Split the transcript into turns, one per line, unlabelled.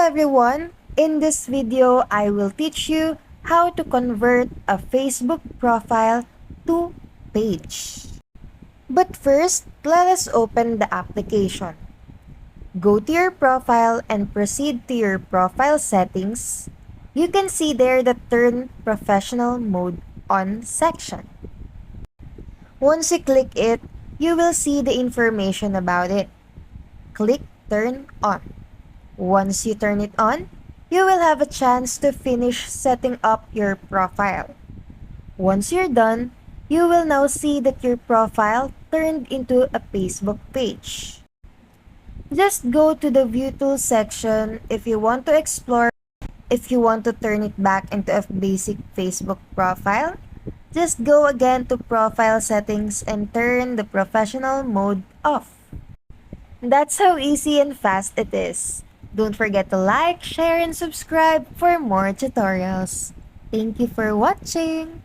everyone! In this video, I will teach you how to convert a Facebook profile to page. But first, let us open the application. Go to your profile and proceed to your profile settings. You can see there the Turn Professional Mode On section. Once you click it, you will see the information about it. Click Turn On. Once you turn it on, you will have a chance to finish setting up your profile. Once you're done, you will now see that your profile turned into a Facebook page. Just go to the View Tools section if you want to explore. If you want to turn it back into a basic Facebook profile, just go again to Profile Settings and turn the Professional Mode off. That's how easy and fast it is. Don't forget to like, share, and subscribe for more tutorials. Thank you for watching!